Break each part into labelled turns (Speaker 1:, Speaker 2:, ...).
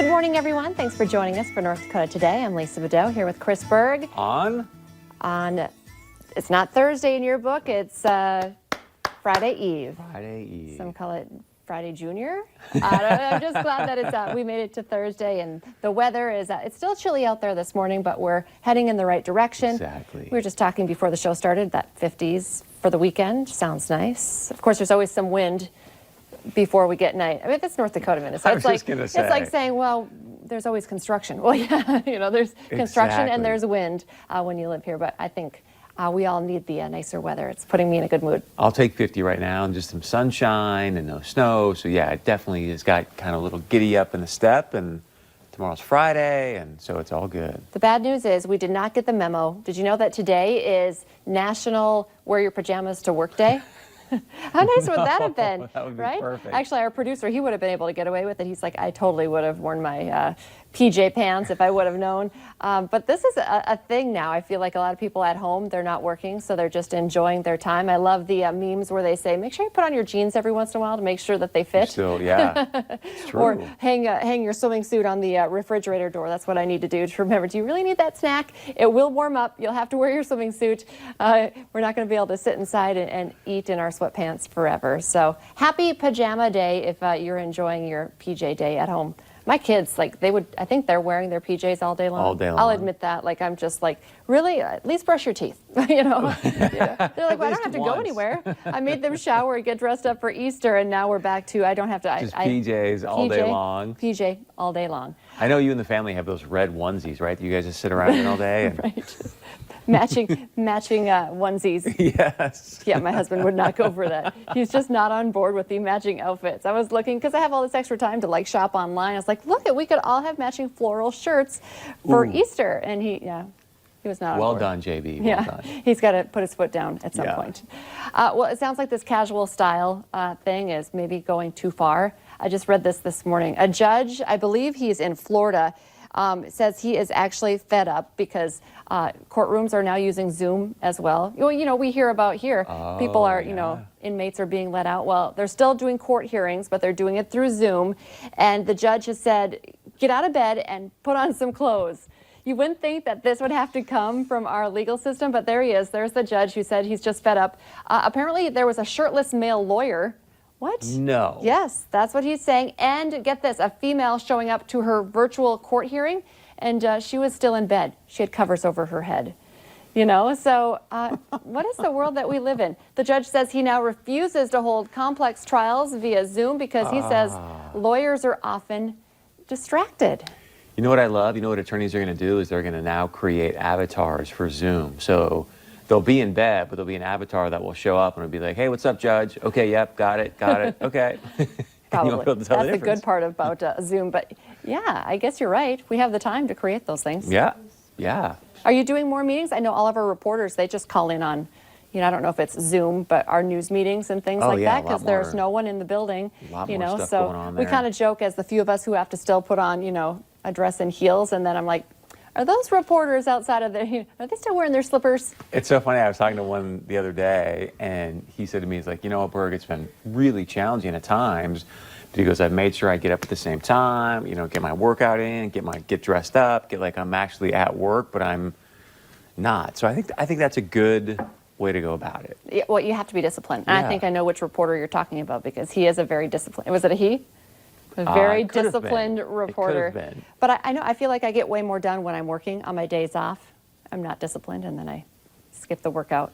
Speaker 1: Good morning, everyone. Thanks for joining us for North Dakota Today. I'm Lisa Beddoe here with Chris Berg.
Speaker 2: On,
Speaker 1: it's not Thursday in your book, it's Friday Eve.
Speaker 2: Friday Eve.
Speaker 1: Some call it Friday Junior. I don't know. I'm just glad that it's we made it to Thursday, and the weather is it's still chilly out there this morning, but we're heading in the right direction.
Speaker 2: Exactly.
Speaker 1: We were just talking before the show started that 50s for the weekend sounds nice. Of course, there's always some wind before we get night. I mean, it's North Dakota minutes. So
Speaker 2: I was just gonna say.
Speaker 1: It's like saying, well, there's always construction. Well, yeah, you know, there's construction and there's wind when you live here. But I think we all need the nicer weather. It's putting me in a good mood.
Speaker 2: I'll take 50 right now and just some sunshine and no snow. So yeah, it definitely has got kind of a little giddy up in the step. And tomorrow's Friday, and so it's all good.
Speaker 1: The bad news is we did not get the memo. Did you know that today is National Wear Your Pajamas to Work Day? How nice would that have been,
Speaker 2: that would be
Speaker 1: right?
Speaker 2: perfect.
Speaker 1: Actually, our producer, he would have been able to get away with it. He's like, I totally would have worn my PJ pants if I would have known. But this is a thing now. I feel like a lot of people at home, they're not working, so they're just enjoying their time. I love the memes where they say, make sure you put on your jeans every once in a while to make sure that they fit.
Speaker 2: Still, yeah, it's true.
Speaker 1: Or hang your swimming suit on the refrigerator door. That's what I need to do to remember. Do you really need that snack? It will warm up. You'll have to wear your swimming suit. We're not going to be able to sit inside and eat in our sweatpants forever. So happy pajama day if you're enjoying your PJ day at home. My kids, like, I think they're wearing their PJs all day long.
Speaker 2: All day long.
Speaker 1: I'll admit that. Like, I'm just like, really? At least brush your teeth, you know? Yeah. They're like, well, I don't have to go anywhere. I made them shower and get dressed up for Easter, and now we're back to, I don't have to.
Speaker 2: Just PJs all day long.
Speaker 1: PJ all day long.
Speaker 2: I know you and the family have those red onesies, right? You guys just sit around in all day. And...
Speaker 1: Right. Matching onesies.
Speaker 2: Yes.
Speaker 1: Yeah, my husband would not go for that. He's just not on board with the matching outfits. I was looking, because I have all this extra time to like shop online. I was like, look, we could all have matching floral shirts for Easter. And he was not on board.
Speaker 2: Well done, JB. Well done.
Speaker 1: He's got to put his foot down at some point. Well, it sounds like this casual style thing is maybe going too far. I just read this morning. A judge, I believe he's in Florida, says he is actually fed up because courtrooms are now using Zoom as well. You know, we hear about here, people are, you know, inmates are being let out. Well, they're still doing court hearings, but they're doing it through Zoom. And the judge has said, get out of bed and put on some clothes. You wouldn't think that this would have to come from our legal system, but there he is. There's the judge who said he's just fed up. Apparently, there was a shirtless male lawyer. What?
Speaker 2: No.
Speaker 1: Yes, that's what he's saying. And get this, a female showing up to her virtual court hearing, and she was still in bed. She had covers over her head. You know, so what is the world that we live in? The judge says he now refuses to hold complex trials via Zoom because he says lawyers are often distracted.
Speaker 2: You know what I love? You know what attorneys are going to do is they're going to now create avatars for Zoom. So they'll be in bed, but there'll be an avatar that will show up and it'll be like, hey, what's up, judge? Okay, yep, got it, okay.
Speaker 1: Probably. That's the good part about Zoom. But yeah, I guess you're right. We have the time to create those things.
Speaker 2: Yeah, yeah.
Speaker 1: Are you doing more meetings? I know all of our reporters, they just call in on, you know, I don't know if it's Zoom, but our news meetings and things like that, because there's no one in the building.
Speaker 2: A lot
Speaker 1: you
Speaker 2: more
Speaker 1: know,
Speaker 2: stuff
Speaker 1: so
Speaker 2: going on there.
Speaker 1: We kind of joke as the few of us who have to still put on, you know, a dress and heels, and then I'm like, are those reporters outside of the, are they still wearing their slippers?
Speaker 2: It's so funny. I was talking to one the other day, and he said to me, he's like, you know what, Berg, it's been really challenging at times. But he goes, I've made sure I get up at the same time, you know, get my workout in, get dressed up, get like I'm actually at work, but I'm not. So I think that's a good way to go about it.
Speaker 1: Yeah, well, you have to be disciplined. And I think I know which reporter you're talking about, because he is a very disciplined, was it a he? A very disciplined reporter.
Speaker 2: It could have been.
Speaker 1: But I feel like I get way more done when I'm working on my days off. I'm not disciplined, and then I skip the workout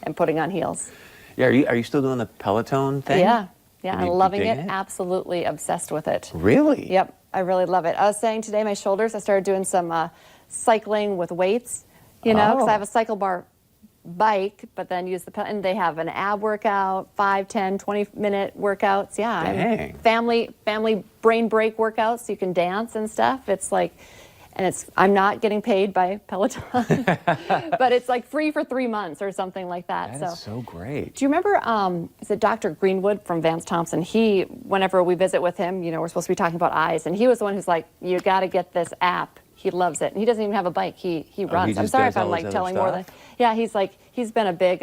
Speaker 1: and putting on heels.
Speaker 2: Yeah, are you still doing the Peloton thing?
Speaker 1: Yeah, I'm loving it. Absolutely obsessed with it.
Speaker 2: Really?
Speaker 1: Yep, I really love it. I was saying today, my shoulders, I started doing some cycling with weights, you know, because I have a cycle bar bike, but then use and they have an ab workout, 5, 10, 20-minute workouts. Yeah.
Speaker 2: Dang.
Speaker 1: Family brain break workouts, so you can dance and stuff. It's like, and I'm not getting paid by Peloton, but it's like free for 3 months or something like that.
Speaker 2: That is so great.
Speaker 1: Do you remember, is it Dr. Greenwood from Vance Thompson? He, whenever we visit with him, you know, we're supposed to be talking about eyes, and he was the one who's like, you got to get this app. He loves it. And he doesn't even have a bike. He runs. I'm sorry if I'm like telling more than, yeah, he's been a big,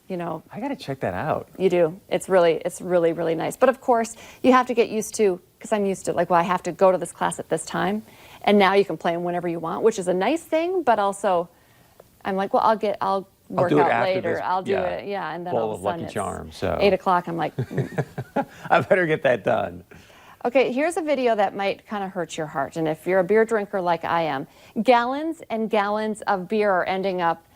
Speaker 1: you know.
Speaker 2: I got to check that out.
Speaker 1: You do. It's really, really nice. But of course, you have to get used to because I'm used to like, well, I have to go to this class at this time, and now you can play them whenever you want, which is a nice thing, but also I'm like, well, I'll work
Speaker 2: do it
Speaker 1: out
Speaker 2: after
Speaker 1: later.
Speaker 2: this,
Speaker 1: I'll do
Speaker 2: yeah,
Speaker 1: it, yeah, and then
Speaker 2: bowl
Speaker 1: all of
Speaker 2: of
Speaker 1: a sudden
Speaker 2: Lucky
Speaker 1: it's
Speaker 2: Charms, so.
Speaker 1: 8 o'clock. I'm like,
Speaker 2: I better get that done.
Speaker 1: Okay, here's a video that might kind of hurt your heart, and if you're a beer drinker like I am, gallons and gallons of beer are ending up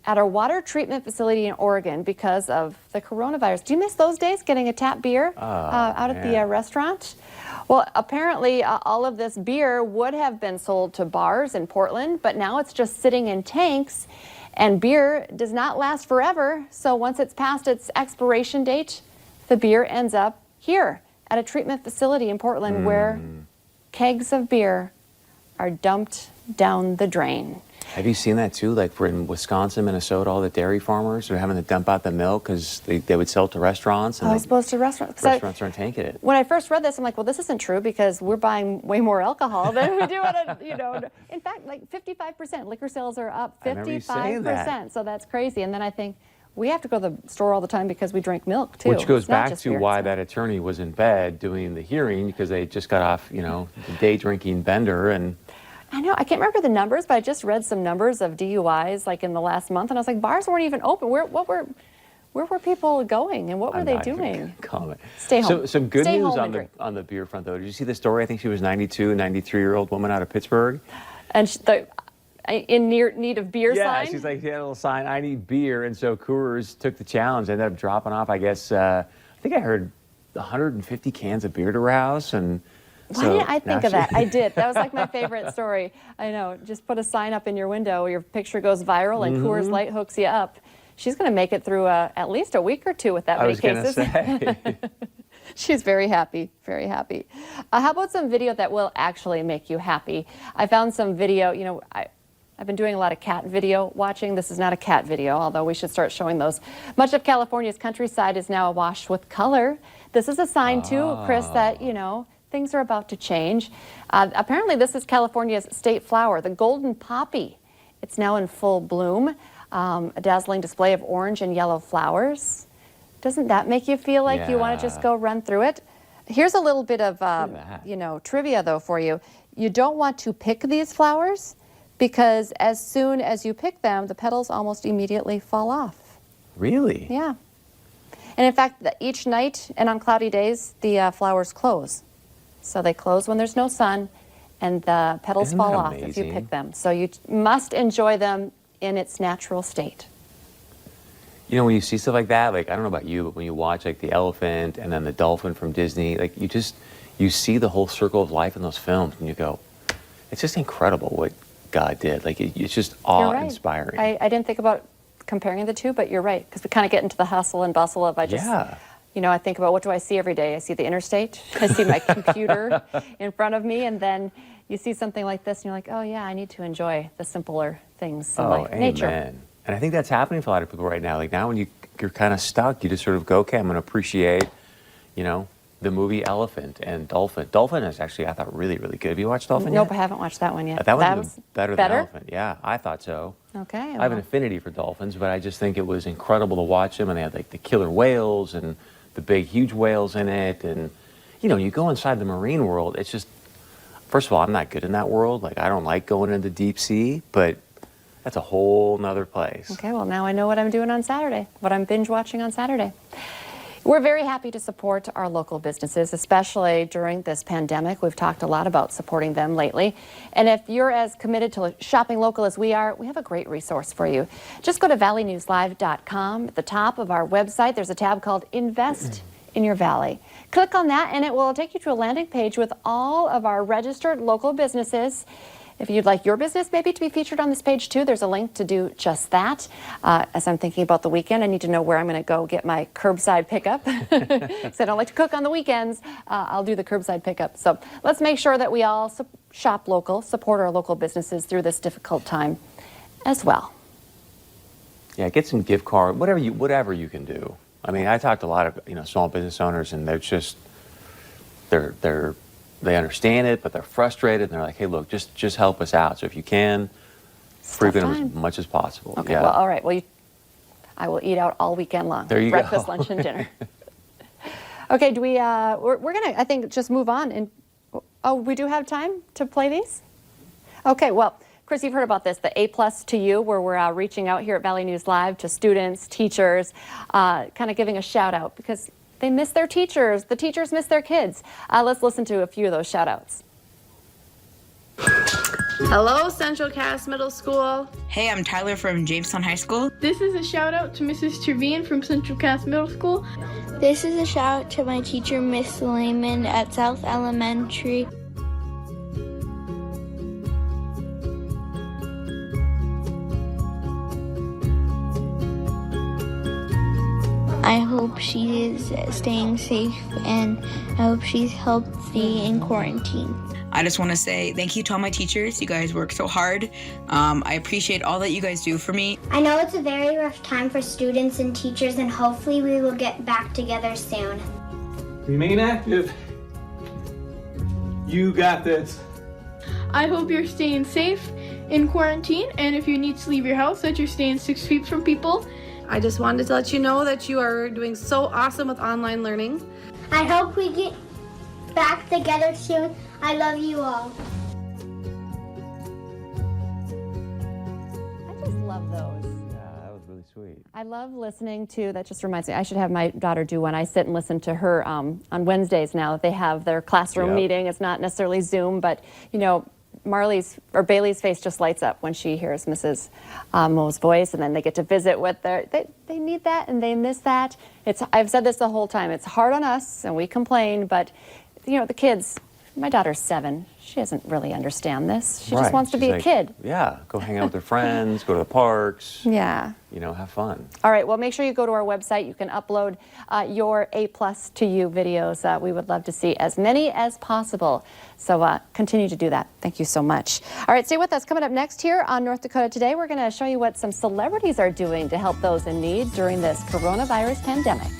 Speaker 1: at a water treatment facility in Oregon because of the coronavirus. Do you miss those days, getting a tap beer out at the restaurant? Well, apparently all of this beer would have been sold to bars in Portland, but now it's just sitting in tanks, and beer does not last forever. So once it's past its expiration date, the beer ends up here at a treatment facility in Portland where kegs of beer are dumped down the drain.
Speaker 2: Have you seen that too? Like, for in Wisconsin, Minnesota, all the dairy farmers are having to dump out the milk because they would sell it to restaurants. And
Speaker 1: I was supposed to restaurants.
Speaker 2: Restaurants aren't taking it.
Speaker 1: When I first read this, I'm like, well, this isn't true because we're buying way more alcohol than we do at a, in fact, like 55%. Liquor sales are up 55%. So that's crazy. And then I think, we have to go to the store all the time because we drink milk too.
Speaker 2: Which goes
Speaker 1: It's not
Speaker 2: back
Speaker 1: just
Speaker 2: to
Speaker 1: beer.
Speaker 2: why that attorney was in bed doing the hearing, because they just got off, the day drinking bender. And
Speaker 1: I know, I can't remember the numbers, but I just read some numbers of DUIs like in the last month, and I was like, bars weren't even open. Where were people going, and what were they doing?
Speaker 2: Comment.
Speaker 1: Stay home.
Speaker 2: So, some good
Speaker 1: Stay
Speaker 2: news
Speaker 1: home
Speaker 2: on
Speaker 1: and
Speaker 2: the
Speaker 1: drink.
Speaker 2: on the beer front, though. Did you see the story? I think she was 92, 93-year-old woman out of Pittsburgh.
Speaker 1: And in need of beer
Speaker 2: Yeah,
Speaker 1: sign?
Speaker 2: she's like, she had a little sign, I need beer. And so Coors took the challenge, ended up dropping off, I guess, I think I heard 150 cans of beer to her house. And
Speaker 1: Why
Speaker 2: so
Speaker 1: didn't I think
Speaker 2: now
Speaker 1: of that? I did. That was like my favorite story. I know. Just put a sign up in your window. Your picture goes viral, and Coors Light hooks you up. She's going to make it through at least a week or two with that
Speaker 2: I
Speaker 1: many
Speaker 2: was going to
Speaker 1: cases.
Speaker 2: say.
Speaker 1: She's very happy, very happy. How about some video that will actually make you happy? I found some video, I've been doing a lot of cat video watching. This is not a cat video, although we should start showing those. Much of California's countryside is now awash with color. This is a sign too, Chris, that, things are about to change. Apparently this is California's state flower, the golden poppy. It's now in full bloom, a dazzling display of orange and yellow flowers. Doesn't that make you feel like you want to just go run through it? Here's a little bit of, trivia though for you. You don't want to pick these flowers because as soon as you pick them, the petals almost immediately fall off.
Speaker 2: Really?
Speaker 1: Yeah. And in fact, each night and on cloudy days, the flowers close. So they close when there's no sun, and the petals
Speaker 2: Isn't
Speaker 1: fall
Speaker 2: that
Speaker 1: off if you
Speaker 2: amazing?
Speaker 1: pick them. So you must enjoy them in its natural state.
Speaker 2: When you see stuff like that, like, I don't know about you, but when you watch like the elephant and then the dolphin from Disney, like you see the whole circle of life in those films, and you go, it's just incredible what God did. Like, it's just awe-inspiring.
Speaker 1: Right. I didn't think about comparing the two, but you're right, because we kind of get into the hustle and bustle of I think about what do I see every day? I see the interstate, I see my computer in front of me, and then you see something like this, and you're like, oh yeah, I need to enjoy the simpler things in life, nature.
Speaker 2: Amen. And I think that's happening for a lot of people right now. Like, now when you're kind of stuck, you just sort of go, okay, I'm going to appreciate, the movie Elephant and Dolphin. Dolphin is actually, I thought, really, really good. Have you watched Dolphin
Speaker 1: Nope,
Speaker 2: yet?
Speaker 1: I haven't watched that one yet.
Speaker 2: That was better than Elephant. Yeah, I thought so.
Speaker 1: Okay.
Speaker 2: I have an affinity for dolphins, but I just think it was incredible to watch them. And they had like the killer whales and the big, huge whales in it. And, you go inside the marine world, it's just, first of all, I'm not good in that world. Like, I don't like going into deep sea, but that's a whole nother place.
Speaker 1: Okay, well, now I know what I'm doing on Saturday, what I'm binge watching on Saturday. We're very happy to support our local businesses, especially during this pandemic. We've talked a lot about supporting them lately. And if you're as committed to shopping local as we are, we have a great resource for you. Just go to valleynewslive.com. At the top of our website, there's a tab called Invest in Your Valley. Click on that and it will take you to a landing page with all of our registered local businesses. If you'd like your business maybe to be featured on this page too, there's a link to do just that. As I'm thinking about the weekend, I need to know where I'm going to go get my curbside pickup. Because I don't like to cook on the weekends. I'll do the curbside pickup. So let's make sure that we all shop local, support our local businesses through this difficult time as well.
Speaker 2: Yeah, get some gift card, whatever you can do. I mean, I talked to a lot of small business owners, and they're just they understand it, but they're frustrated, and they're like, hey, look, just help us out. So if you can, frequent them as much as possible.
Speaker 1: Okay,
Speaker 2: yeah.
Speaker 1: well, all right. Well, I will eat out all weekend long.
Speaker 2: There you
Speaker 1: Breakfast,
Speaker 2: go.
Speaker 1: lunch, and dinner. Okay, do we, we're going to, I think, just move on Oh, we do have time to play these? Okay, well, Chris, you've heard about this, the A+ to You, where we're reaching out here at Valley News Live to students, teachers, kind of giving a shout out because they miss their teachers. The teachers miss their kids. Let's listen to a few of those shout outs.
Speaker 3: Hello, Central Cass Middle School.
Speaker 4: Hey, I'm Tyler from Jamestown High School.
Speaker 3: This is a shout out to Mrs. Trevine from Central Cass Middle School.
Speaker 5: This is a shout out to my teacher, Miss Lehman at South Elementary. I hope she is staying safe and I hope she's healthy in quarantine.
Speaker 4: I just want to say thank you to all my teachers. You guys work so hard. I appreciate all that you guys do for me.
Speaker 6: I know it's a very rough time for students and teachers, and hopefully we will get back together soon.
Speaker 7: Remain active. You got this.
Speaker 3: I hope you're staying safe in quarantine, and if you need to leave your house, that you're staying 6 feet from people.
Speaker 8: I just wanted to let you know that you are doing so awesome with online learning.
Speaker 6: I hope we get back together soon. I love you all.
Speaker 1: I just love those.
Speaker 2: Yeah, that was really sweet.
Speaker 1: I love listening to, that just reminds me, I should have my daughter do one. I sit and listen to her on Wednesdays now that they have their classroom
Speaker 2: Yep.
Speaker 1: meeting. It's not necessarily Zoom, but you know, Bailey's face just lights up when she hears Mrs. Mo's voice, and then they get to visit with they need that and they miss that. I've said this the whole time. It's hard on us and we complain, but you know, the kids, my daughter's 7. She doesn't really understand this. She just
Speaker 2: Right.
Speaker 1: wants to
Speaker 2: She's
Speaker 1: be a
Speaker 2: like,
Speaker 1: kid.
Speaker 2: Yeah, go hang out with her friends, go to the parks,
Speaker 1: Yeah.
Speaker 2: you know, have fun.
Speaker 1: All right, well, make sure you go to our website. You can upload your A+ to You videos. We would love to see as many as possible. So continue to do that. Thank you so much. All right, stay with us. Coming up next here on North Dakota Today, we're going to show you what some celebrities are doing to help those in need during this coronavirus pandemic.